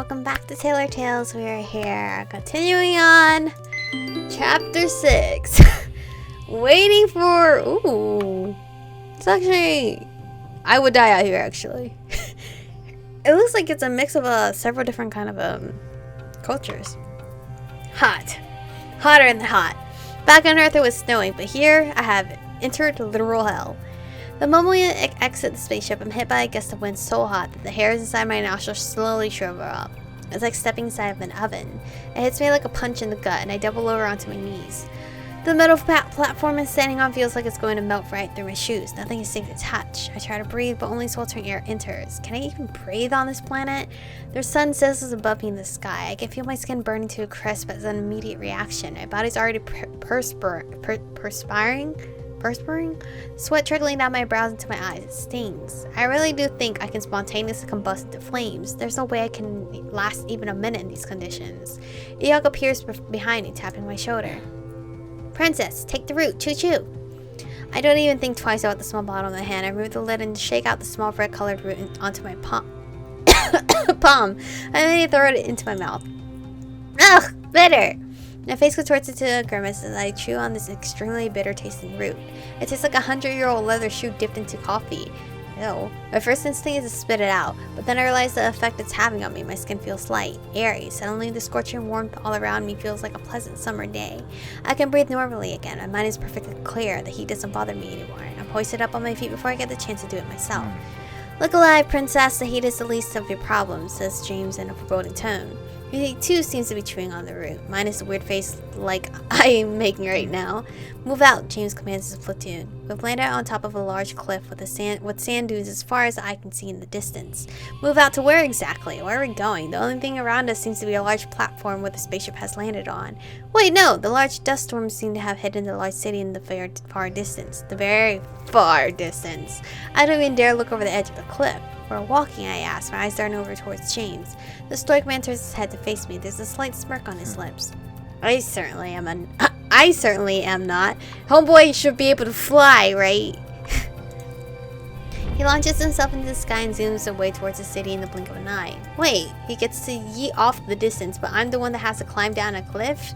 welcome back to Tailor Tales. We are here, continuing on Chapter 6. Waiting for... Ooh. It's actually... I would die out here, actually. It looks like it's a mix of several different kind of cultures. Hot. Hotter than hot. Back on Earth it was snowing, but here I have entered literal hell. The moment we exit the spaceship, I'm hit by a gust of wind so hot that the hairs inside my nostrils slowly shrivel up. It's like stepping inside of an oven. It hits me like a punch in the gut, and I double over onto my knees. The metal platform I'm standing on feels like it's going to melt right through my shoes. Nothing is safe to touch. I try to breathe, but only sweltering air enters. Can I even breathe on this planet? Their sun sizzles above me in the sky. I can feel my skin burning to a crisp as an immediate reaction. My body's already perspiring. Sweat trickling down my brows into my eyes. It stings. I really do think I can spontaneously combust into flames. There's no way I can last even a minute in these conditions. Eok appears behind me, tapping my shoulder. Princess, take the root. Choo choo. I don't even think twice about the small bottle in my hand. I remove the lid and shake out the small red-colored root onto my palm. I immediately throw it into my mouth. Ugh, bitter. My face contorts into a grimace as I chew on this extremely bitter-tasting root. It tastes like a 100-year-old leather shoe dipped into coffee. Ew. My first instinct is to spit it out, but then I realize the effect it's having on me. My skin feels light, airy. Suddenly, the scorching warmth all around me feels like a pleasant summer day. I can breathe normally again. My mind is perfectly clear. The heat doesn't bother me anymore. I'm hoisted up on my feet before I get the chance to do it myself. Look alive, princess. The heat is the least of your problems, says James in a foreboding tone. He too seems to be chewing on the root, minus the weird face like I'm making right now. Move out, James commands his platoon. We've landed on top of a large cliff with sand dunes as far as I can see in the distance. Move out to where exactly? Where are we going? The only thing around us seems to be a large platform where the spaceship has landed on. Wait, no! The large dust storms seem to have hidden the large city in the very far distance. The very far distance. I don't even dare look over the edge of the cliff. We're walking, I ask, my eyes darting over towards James. The stoic man turns his head to face me. There's a slight smirk on his lips. I certainly am not. Homeboy should be able to fly, right? He launches himself into the sky and zooms away towards the city in the blink of an eye. Wait, he gets to yeet off the distance, but I'm the one that has to climb down a cliff?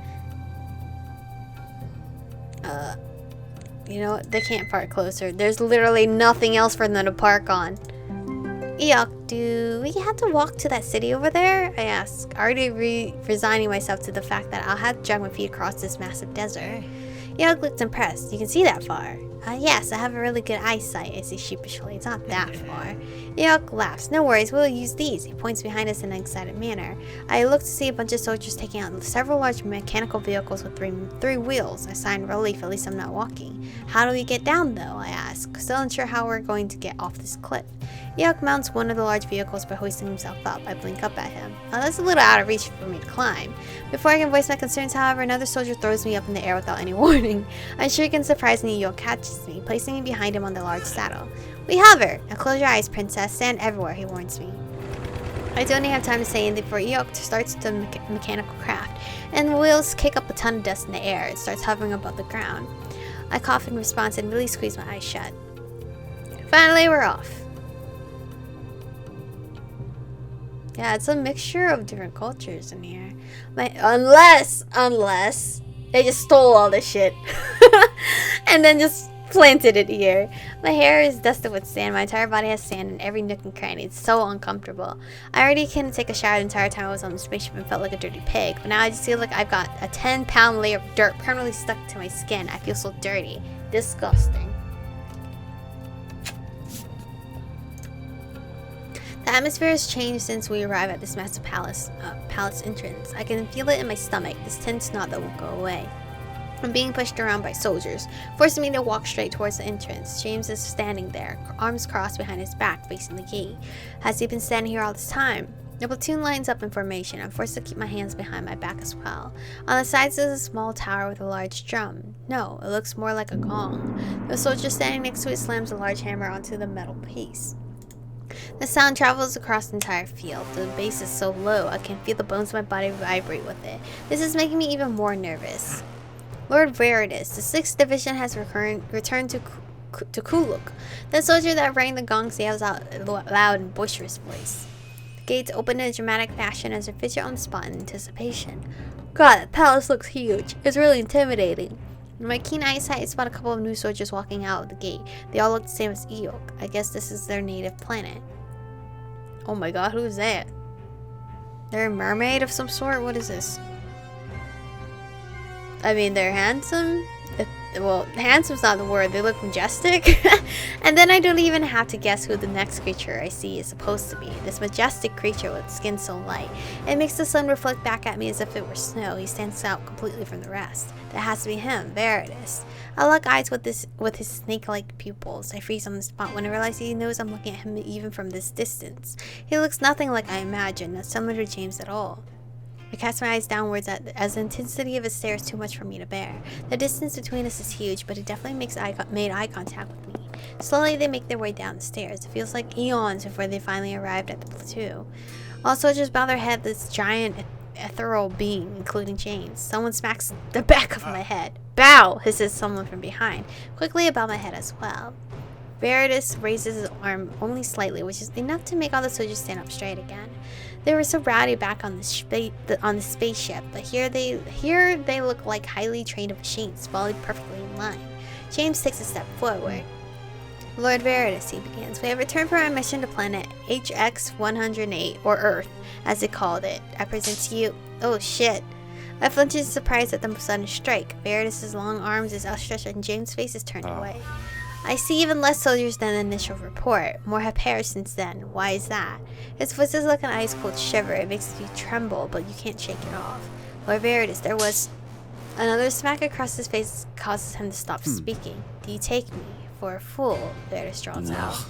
You know what? They can't park closer. There's literally nothing else for them to park on. Eok, do we have to walk to that city over there? I ask, already resigning myself to the fact that I'll have to drag my feet across this massive desert. Eok looks impressed. You can see that far. Yes, I have a really good eyesight, I say sheepishly. It's not that far. Eok laughs. No worries, we'll use these. He points behind us in an excited manner. I look to see a bunch of soldiers taking out several large mechanical vehicles with three wheels. I sigh in relief, at least I'm not walking. How do we get down, though? I ask, still unsure how we're going to get off this cliff. Eok mounts one of the large vehicles by hoisting himself up. I blink up at him. That's a little out of reach for me to climb. Before I can voice my concerns, however, another soldier throws me up in the air without any warning. I shriek and surprisingly, Eok catches me, placing me behind him on the large saddle. We hover! Now close your eyes, princess. Sand everywhere, he warns me. I don't even have time to say anything before Eok starts the mechanical craft, and the wheels kick up a ton of dust in the air. It starts hovering above the ground. I cough in response and really squeeze my eyes shut. Finally, we're off. Yeah, it's a mixture of different cultures in here. Unless they just stole all this shit and then just planted it here. My hair is dusted with sand. My entire body has sand in every nook and cranny. It's so uncomfortable. I already couldn't take a shower the entire time I was on the spaceship and felt like a dirty pig. But now I just feel like I've got a 10-pound layer of dirt permanently stuck to my skin. I feel so dirty. Disgusting. The atmosphere has changed since we arrived at this massive palace entrance. I can feel it in my stomach, this tense knot that won't go away. I'm being pushed around by soldiers, forcing me to walk straight towards the entrance. James is standing there, arms crossed behind his back, facing the gate. Has he been standing here all this time? The platoon lines up in formation. I'm forced to keep my hands behind my back as well. On the sides is a small tower with a large drum. No, it looks more like a gong. The soldier standing next to it slams a large hammer onto the metal piece. The sound travels across the entire field. The bass is so low, I can feel the bones of my body vibrate with it. This is making me even more nervous. Lord Veritas, the 6th Division has returned to Kuluk. The soldier that rang the gong yells out a loud and boisterous voice. Gates open in a dramatic fashion as if fidget on the spot in anticipation. God, that palace looks huge. It's really intimidating. In my keen eyesight, I spot a couple of new soldiers walking out of the gate. They all look the same as Eok. I guess this is their native planet. Oh my god, who's that? They're a mermaid of some sort? What is this? I mean, they're handsome. Well, handsome's not the word. They look majestic. And then I don't even have to guess who the next creature I see is supposed to be. This majestic creature with skin so light. It makes the sun reflect back at me as if it were snow. He stands out completely from the rest. That has to be him, Veritas. I lock eyes with his snake-like pupils. I freeze on the spot when I realize he knows I'm looking at him even from this distance. He looks nothing like I imagined, not similar to James at all. I cast my eyes downwards as the intensity of his stare is too much for me to bear. The distance between us is huge, but it definitely made eye contact with me. Slowly, they make their way down the stairs. It feels like eons before they finally arrived at the plateau. All soldiers bow their head this giant ethereal being, including James. Someone smacks the back of my head. Bow! Hisses someone from behind. Quickly, I bow my head as well. Veritas raises his arm only slightly, which is enough to make all the soldiers stand up straight again. They were so rowdy back on the spaceship, but here they look like highly trained machines, falling perfectly in line. James takes a step forward. Lord Veritas, he begins. We have returned from our mission to planet HX-108, or Earth, as they called it. I present to you... Oh, shit. I flinch in surprise at the sudden strike. Veritas' long arms is outstretched and James' face is turned away. I see even less soldiers than the initial report. More have perished since then. Why is that? His voice is like an ice-cold shiver. It makes you tremble, but you can't shake it off. Lord Veritas, there was... Another smack across his face causes him to stop speaking. Do you take me for a fool? Veritas draws out.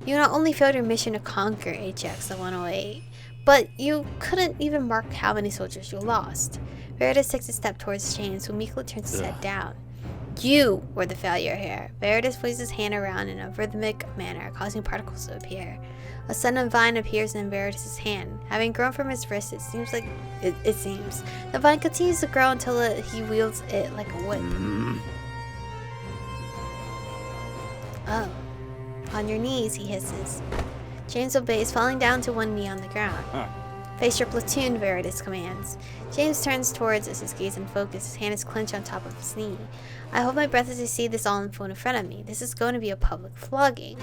You not only failed your mission to conquer HX-108, but you couldn't even mark how many soldiers you lost. Veritas takes a step towards James, who meekly turns his head down. You were the failure here. Veritas waves his hand around in a rhythmic manner, causing particles to appear. A sudden vine appears in Veritas' hand. Having grown from his wrist, it seems. The vine continues to grow until he wields it like a whip. Oh. On your knees, he hisses. James obeys, falling down to one knee on the ground. Face your platoon, Veritas commands. James turns towards us, his gaze in focus. His hand is clenched on top of his knee. I hold my breath as I see this all unfold in front of me. This is going to be a public flogging.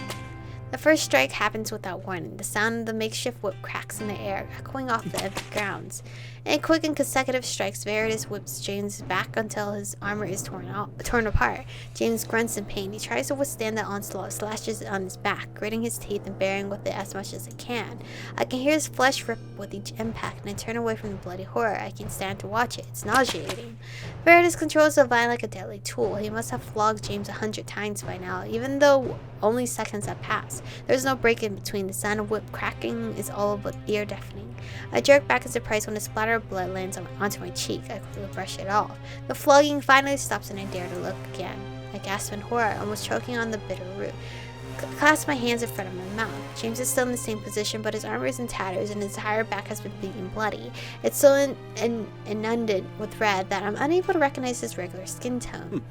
The first strike happens without warning. The sound of the makeshift whip cracks in the air, echoing off the empty grounds. In quick and consecutive strikes, Veritas whips James back until his armor is torn apart. James grunts in pain. He tries to withstand the onslaught, slashes on his back, gritting his teeth and bearing with it as much as he can. I can hear his flesh rip with each impact, and I turn away from the bloody horror. I can't stand to watch it. It's nauseating. Veritas controls the vine like a deadly tool. He must have flogged James 100 times by now, even though only seconds have passed. There's no break in between. The sound of whip cracking is all but ear-deafening. I jerk back in surprise when a splatter of blood lands onto my cheek. I quickly brush it off. The flogging finally stops and I dare to look again. I gasp in horror, almost choking on the bitter root. Clasp my hands in front of my mouth. James is still in the same position, but his armor is in tatters and his entire back has been bleeding bloody. It's so inundated with red that I'm unable to recognize his regular skin tone.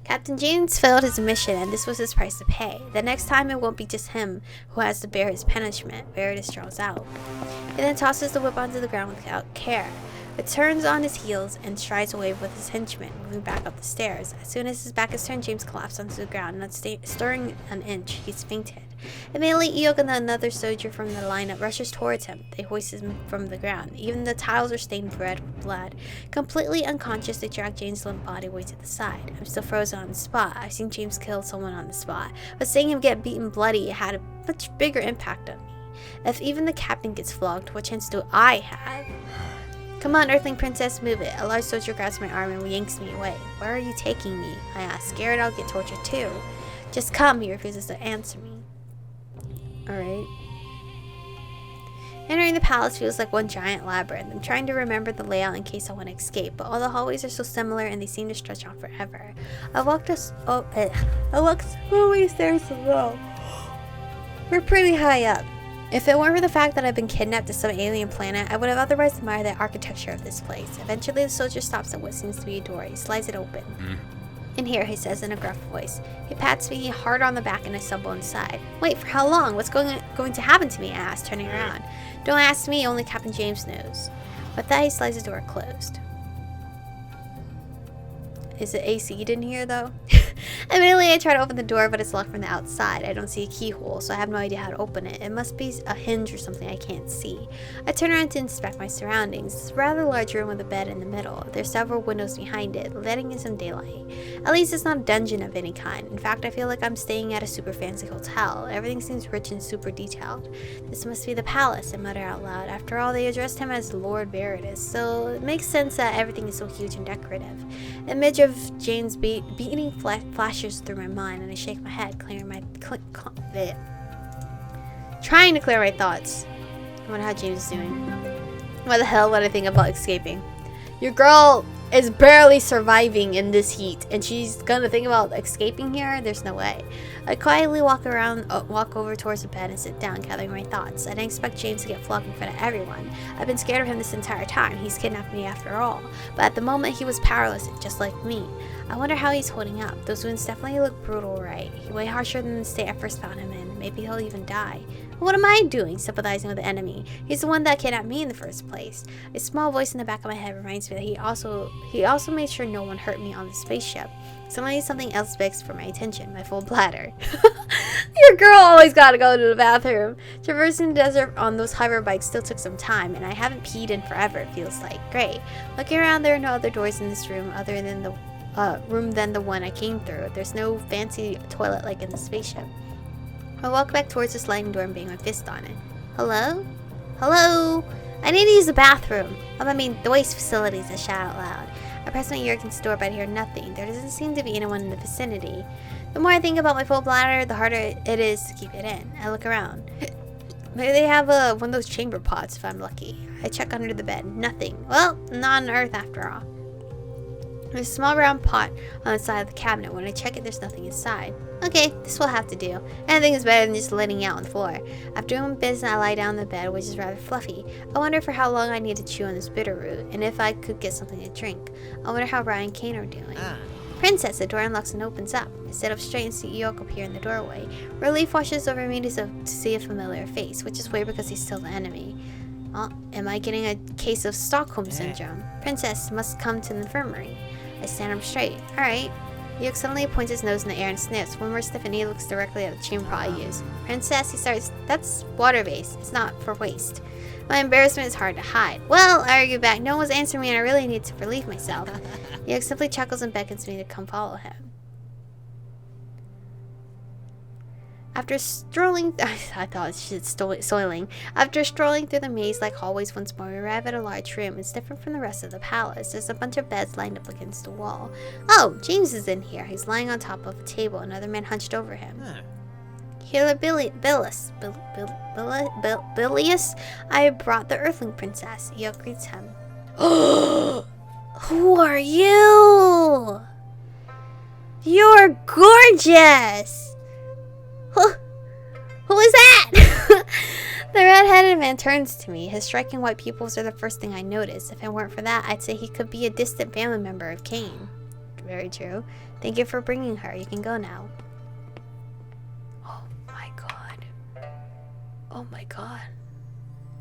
Captain James failed his mission, and this was his price to pay. The next time, it won't be just him who has to bear his punishment. Veritas draws out. He then tosses the whip onto the ground without care. It turns on his heels and strides away with his henchmen, moving back up the stairs. As soon as his back is turned, James collapsed onto the ground, not stirring an inch. He's fainted. Immediately, Eok and another soldier from the lineup rushes towards him. They hoist him from the ground. Even the tiles are stained red with blood. Completely unconscious, they drag James' limp body way to the side. I'm still frozen on the spot. I've seen James kill someone on the spot, but seeing him get beaten bloody had a much bigger impact on me. If even the captain gets flogged, what chance do I have? Come on, Earthling Princess, move it. A large soldier grabs my arm and yanks me away. Where are you taking me? I ask, scared I'll get tortured too. Just come, he refuses to answer me. Alright. Entering the palace feels like one giant labyrinth. I'm trying to remember the layout in case I want to escape, but all the hallways are so similar and they seem to stretch on forever. I walked slowly stairs to low. We're pretty high up. If it weren't for the fact that I've been kidnapped to some alien planet, I would have otherwise admired the architecture of this place. Eventually, the soldier stops at what seems to be a door. He slides it open. "In here," he says in a gruff voice. He pats me hard on the back and I stumble inside. "Wait, for how long? What's going to happen to me?" I ask, turning around. "Don't ask me, only Captain James knows." With that, he slides the door closed. Is it AC'd in here, though? Immediately, I try to open the door, but it's locked from the outside. I don't see a keyhole, so I have no idea how to open it. It must be a hinge or something I can't see. I turn around to inspect my surroundings. It's a rather large room with a bed in the middle. There's several windows behind it, letting in some daylight. At least it's not a dungeon of any kind. In fact, I feel like I'm staying at a super fancy hotel. Everything seems rich and super detailed. This must be the palace, I mutter out loud. After all, they addressed him as Lord Veritas, so it makes sense that everything is so huge and decorative. An image of James beating flashes through my mind, and I shake my head, trying to clear my thoughts. I wonder how James is doing. What the hell would I think about escaping? Your girl is barely surviving in this heat, and she's gonna think about escaping here? There's no way. I quietly walk over towards the bed and sit down, gathering my thoughts. I didn't expect James to get flogged in front of everyone. I've been scared of him this entire time. He's kidnapped me after all. But at the moment, he was powerless, just like me. I wonder how he's holding up. Those wounds definitely look brutal, right? He way harsher than the state I first found him in. Maybe he'll even die. What am I doing, sympathizing with the enemy? He's the one that kidnapped me in the first place. A small voice in the back of my head reminds me that he also made sure no one hurt me on the spaceship. Suddenly something else begs for my attention, my full bladder. Your girl always gotta go to the bathroom. Traversing the desert on those hover bikes still took some time, and I haven't peed in forever, it feels like. Great. Looking around, there are no other doors in this room other than the room than the one I came through. There's no fancy toilet like in the spaceship. I walk back towards the sliding door and bang my fist on it. Hello? Hello? I need to use the bathroom. The waste facilities, I shout out loud. I press my ear against the door, but I hear nothing. There doesn't seem to be anyone in the vicinity. The more I think about my full bladder, the harder it is to keep it in. I look around. Maybe they have one of those chamber pots if I'm lucky. I check under the bed. Nothing. Well, not on Earth after all. There's a small round pot on the side of the cabinet. When I check it, there's nothing inside. Okay, this will have to do. Anything is better than just laying out on the floor. After doing my business, I lie down on the bed, which is rather fluffy. I wonder for how long I need to chew on this bitter root, and if I could get something to drink. I wonder how Ryan and Kane are doing. Princess, the door unlocks and opens up. I sit up straight and see Yoko appear in the doorway. Relief washes over me to see a familiar face, which is weird because he's still the enemy. Am I getting a case of Stockholm Syndrome? Princess must come to the infirmary. I stand up straight. Alright. Yoke suddenly points his nose in the air and sniffs. One more sniff and he looks directly at the chamber pot I use. Princess, he starts. That's water-based. It's not for waste. My embarrassment is hard to hide. Well, I argue back. No one was answering me and I really need to relieve myself. Yoke simply chuckles and beckons me to come follow him. After strolling, I thought shit soiling. After strolling through the maze-like hallways once more, we arrive at a large room. It's different from the rest of the palace. There's a bunch of beds lined up against the wall. Oh, James is in here. He's lying on top of a table. Another man hunched over him. Healer Bilius, I brought the Earthling Princess. Yoke greets him. Who are you? You're gorgeous. Who is that? The red-headed man turns to me. His striking white pupils are the first thing I notice. If it weren't for that, I'd say he could be a distant family member of Kane. Very true. Thank you for bringing her. You can go now. Oh my god. Oh my god.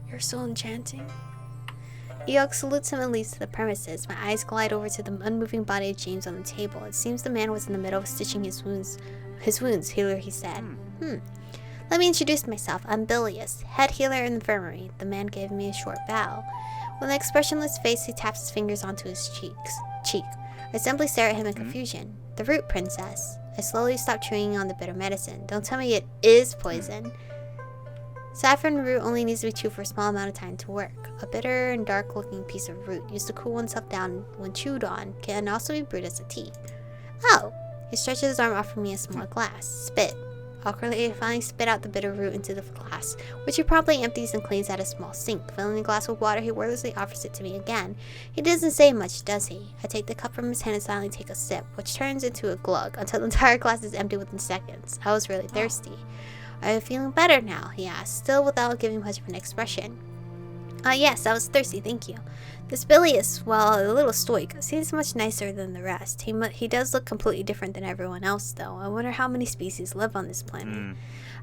You're so enchanting. Eok salutes him and leaves to the premises. My eyes glide over to the unmoving body of James on the table. It seems the man was in the middle of stitching his wounds, healer, he said. Let me introduce myself. I'm Bilius, head healer in the infirmary. The man gave me a short bow. With an expressionless face, he taps his fingers onto his cheek. I simply stare at him in confusion. The root, princess. I slowly stop chewing on the bitter medicine. Don't tell me it is poison. Saffron root only needs to be chewed for a small amount of time to work. A bitter and dark-looking piece of root used to cool oneself down when chewed on can also be brewed as a tea. Oh! He stretches his arm, offering me a small glass. Spit. Awkwardly, I finally spit out the bitter root into the glass, which he promptly empties and cleans at a small sink. Filling the glass with water, he wordlessly offers it to me again. He doesn't say much, does he? I take the cup from his hand and silently take a sip, which turns into a glug, until the entire glass is empty within seconds. I was really thirsty. Are you feeling better now? He asked, still without giving much of an expression. Yes, I was thirsty, thank you. This Bilious, while a little stoic, seems much nicer than the rest. He does look completely different than everyone else, though. I wonder how many species live on this planet.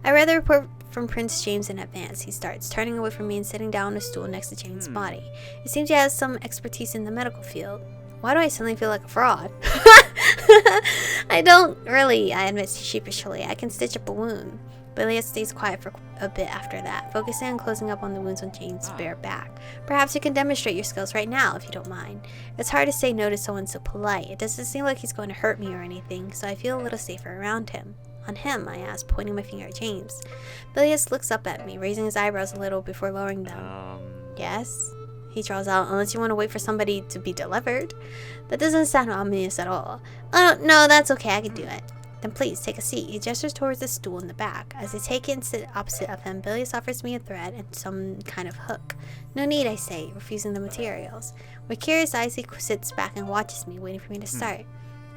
I read the report from Prince James in advance. He starts, turning away from me and sitting down on a stool next to Jane's body. It seems he has some expertise in the medical field. Why do I suddenly feel like a fraud? I don't really, I admit sheepishly. I can stitch up a wound. Bilious stays quiet for a bit after that, focusing on closing up on the wounds on Jane's bare back. Perhaps you can demonstrate your skills right now, if you don't mind. It's hard to say no to someone so polite. It doesn't seem like he's going to hurt me or anything, so I feel a little safer around him. On him, I ask, pointing my finger at James. Bilious looks up at me, raising his eyebrows a little before lowering them. Yes? He draws out, unless you want to wait for somebody to be delivered. That doesn't sound ominous at all. Oh, no, that's okay, I can do it. Then please, take a seat. He gestures towards the stool in the back. As I take it and sit opposite of him, Bilious offers me a thread and some kind of hook. No need, I say, refusing the materials. With curious eyes, he sits back and watches me, waiting for me to start.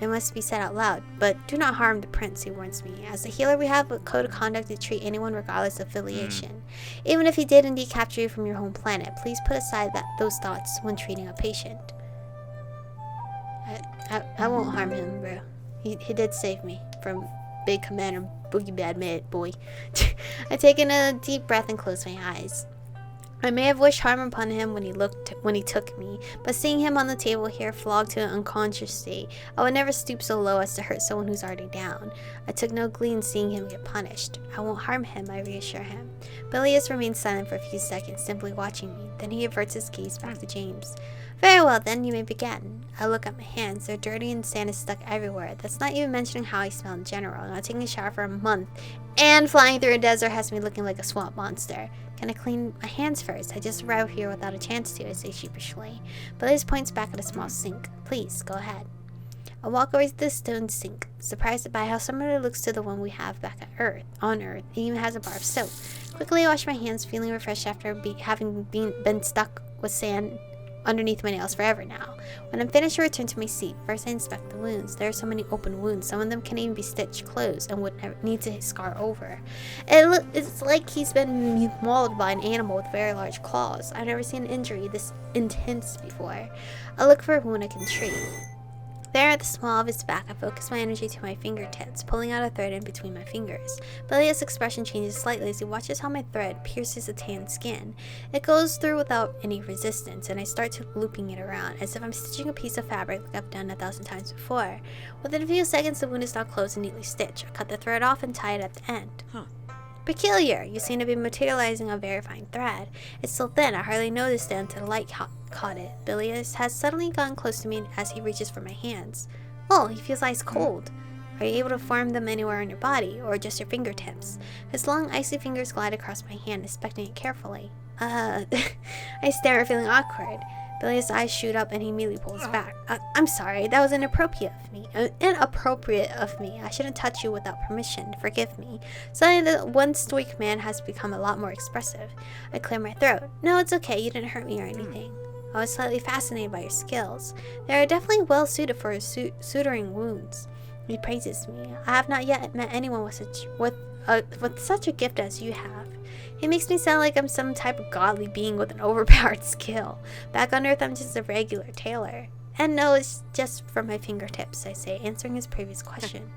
It must be said out loud, but do not harm the prince, he warns me. As a healer, we have a code of conduct to treat anyone regardless of affiliation. Even if he did indeed capture you from your home planet, please put aside those thoughts when treating a patient. I won't harm him, bro. He did save me from Big Commander Boogie Bad Mad Boy. I take in a deep breath and close my eyes. I may have wished harm upon him when he took me, but seeing him on the table here flogged to an unconscious state, I would never stoop so low as to hurt someone who's already down. I took no glee in seeing him get punished. I won't harm him, I reassure him. Bilious remains silent for a few seconds, simply watching me. Then he averts his gaze back to James. Very well, then, you may begin. I look at my hands. They're dirty and sand is stuck everywhere. That's not even mentioning how I smell in general. Not taking a shower for a month and flying through a desert has me looking like a swamp monster. Can I clean my hands first? I just arrived here without a chance to, I say sheepishly. Bilious points back at a small sink. Please, go ahead. I walk over to the stone sink, surprised by how similar it looks to the one we have back on Earth. It even has a bar of soap. Quickly I wash my hands, feeling refreshed after having been stuck with sand underneath my nails forever now. When I'm finished, I return to my seat. First, I inspect the wounds. There are so many open wounds. Some of them can even be stitched closed and would never need to scar over. It's like he's been mauled by an animal with very large claws. I've never seen an injury this intense before. I look for a wound I can treat. There at the small of his back, I focus my energy to my fingertips, pulling out a thread in between my fingers. Bilious' expression changes slightly as he watches how my thread pierces the tanned skin. It goes through without any resistance, and I start to looping it around, as if I'm stitching a piece of fabric like I've done 1,000 times before. Within a few seconds, the wound is now closed and neatly stitched. I cut the thread off and tie it at the end. Peculiar! You seem to be materializing a very fine thread. It's so thin, I hardly noticed it until the light caught it. Bilious has suddenly gotten close to me as he reaches for my hands. Oh, he feels ice cold. Are you able to form them anywhere on your body, or just your fingertips? His long, icy fingers glide across my hand, inspecting it carefully. I stare, feeling awkward. Bilious' eyes shoot up and he immediately pulls back. I'm sorry, that was inappropriate of me. I shouldn't touch you without permission. Forgive me. Suddenly, the one stoic man has become a lot more expressive. I clear my throat. No, it's okay, you didn't hurt me or anything. I was slightly fascinated by your skills. They are definitely well suited for suturing wounds. He praises me. I have not yet met anyone with such a gift as you have. He makes me sound like I'm some type of godly being with an overpowered skill. Back on Earth, I'm just a regular tailor. And no, it's just from my fingertips, I say, answering his previous question.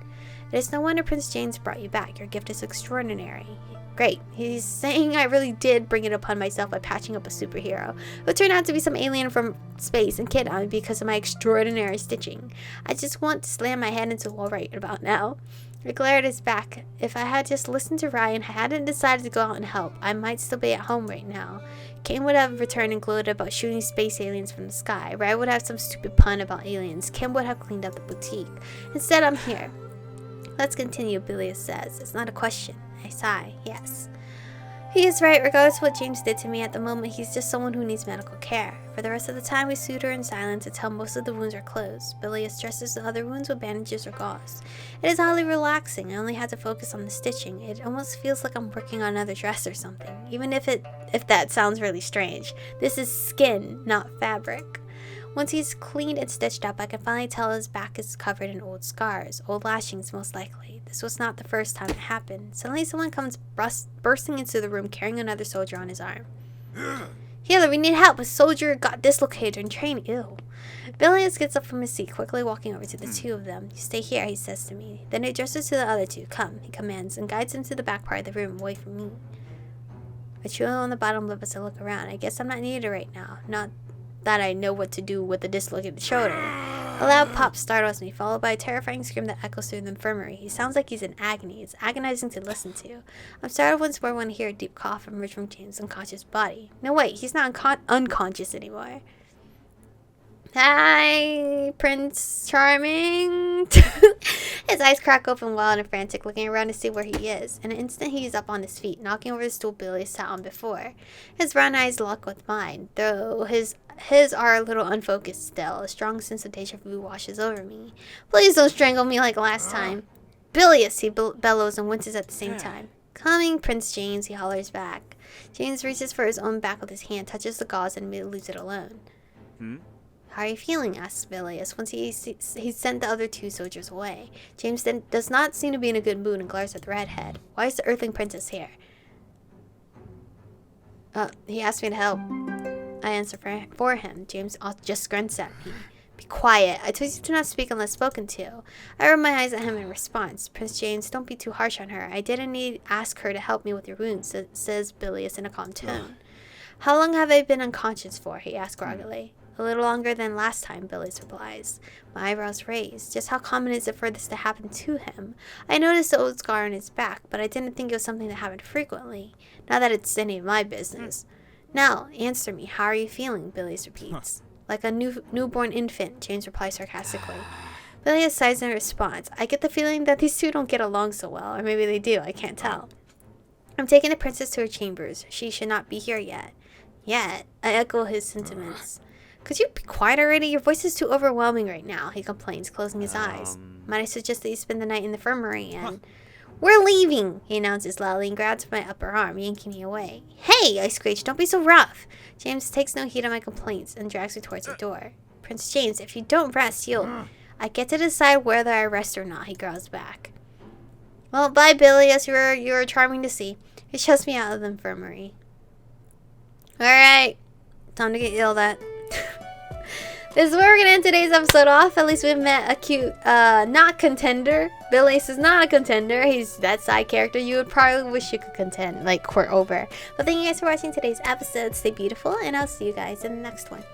It is no wonder Prince James brought you back. Your gift is extraordinary. Great. He's saying I really did bring it upon myself by patching up a superhero, who turned out to be some alien from space and kid on me because of my extraordinary stitching. I just want to slam my head into a wall right about now. I glare at his back. If I had just listened to Ryan and hadn't decided to go out and help, I might still be at home right now. Kane would have returned and gloated about shooting space aliens from the sky. Ryan would have some stupid pun about aliens. Kim would have cleaned up the boutique. Instead, I'm here. Let's continue, Bilious says. It's not a question. I sigh. Yes. He is right. Regardless of what James did to me at the moment, he's just someone who needs medical care. For the rest of the time, we suture in silence until most of the wounds are closed. Bilious dresses the other wounds with bandages or gauze. It is oddly relaxing. I only had to focus on the stitching. It almost feels like I'm working on another dress or something. Even if that sounds really strange. This is skin, not fabric. Once he's cleaned and stitched up, I can finally tell his back is covered in old scars, old lashings most likely. This was not the first time it happened. Suddenly someone comes bursting into the room carrying another soldier on his arm. Healer, we need help. A soldier got dislocated in training. Ew. Bilious gets up from his seat, quickly walking over to the two of them. You stay here, he says to me. Then he gestures to the other two. Come, he commands, and guides them to the back part of the room, away from me. I chew on the bottom lip as I look around. I guess I'm not needed right now. Not that I know what to do with the dislocated shoulder. A loud pop startles me, followed by a terrifying scream that echoes through the infirmary. He sounds like he's in agony. It's agonizing to listen to. I'm startled once more when I hear a deep cough emerge from James' unconscious body. No, wait, he's not unconscious anymore. Hi, Prince Charming. His eyes crack open wild and frantic, looking around to see where he is. In an instant, he is up on his feet, knocking over the stool Billy sat on before. His brown eyes lock with mine, though his are a little unfocused still. A strong sense of deja vu washes over me. Please don't strangle me like last time. Bilious, he bellows and winces at the same time. Coming, Prince James, he hollers back. James reaches for his own back with his hand, touches the gauze, and immediately leaves it alone. How are you feeling? Asks Bilious once he sent the other two soldiers away. James then does not seem to be in a good mood and glares at the redhead. Why is the Earthling Princess here? He asked me to help. I answer for him. James just grunts at me. Be quiet. I told you to not speak unless spoken to. I rub my eyes at him in response. Prince James, don't be too harsh on her. I didn't need to ask her to help me with your wounds, says Bilious in a calm tone. How long have I been unconscious for? He asks groggily. A little longer than last time, Bilious replies. My eyebrows raise. Just how common is it for this to happen to him? I noticed the old scar on his back, but I didn't think it was something that happened frequently. Not that it's any of my business. Now, answer me. How are you feeling? Bilious repeats. Like a newborn infant, James replies sarcastically. Bilious sighs in response. I get the feeling that these two don't get along so well, or maybe they do, I can't tell. I'm taking the princess to her chambers. She should not be here yet. Yet? I echo his sentiments. Could you be quiet already? Your voice is too overwhelming right now, he complains, closing his eyes. Might I suggest that you spend the night in the infirmary and... We're leaving, he announces loudly and grabs my upper arm, yanking me away. Hey, I screech, don't be so rough. James takes no heed of my complaints and drags me towards the door. Prince James, if you don't rest, you'll... I get to decide whether I rest or not, he growls back. Well, bye, Bilious, you're charming to see. He shoves me out of the infirmary. Alright, time to get yelled at. This is where we're gonna end today's episode off. At least we've met a cute, not contender. Bilious is not a contender. He's that side character you would probably wish you could contend, like, court over. But thank you guys for watching today's episode. Stay beautiful, and I'll see you guys in the next one.